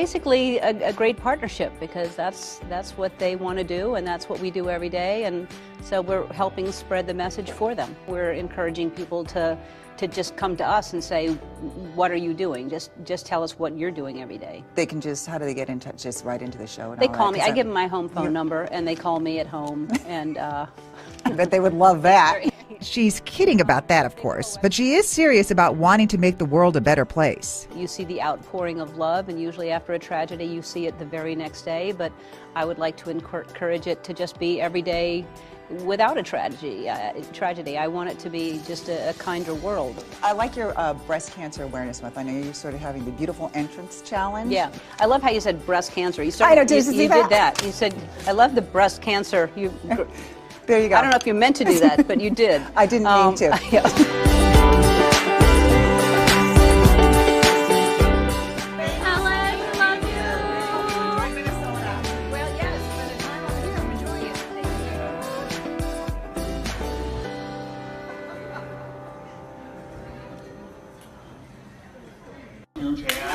basically a great partnership, because that's what they want to do, and that's what we do every day, and so we're helping spread the message for them. We're encouraging people to just come to us and say, what are you doing? Just tell us what you're doing every day. They can just, how do they get in touch? Just right into the show? And They all call that? me. I give them my home phone number, and they call me at home, and I bet they would love that. She's kidding about that, of course, but she is serious about wanting to make the world a better place. you see the outpouring of love, and usually after a tragedy you see it the very next day, but I would like to encourage it to just be every day without a tragedy. I want it to be just a kinder world. I like your Breast Cancer Awareness Month. I know you're sort of having the Beautiful Entrance Challenge. Yeah, I love how you said breast cancer. You I know, you see did that. You said, I love the breast cancer. There you go. I don't know if you meant to do that, but you did. I didn't mean to. Yeah. Yeah.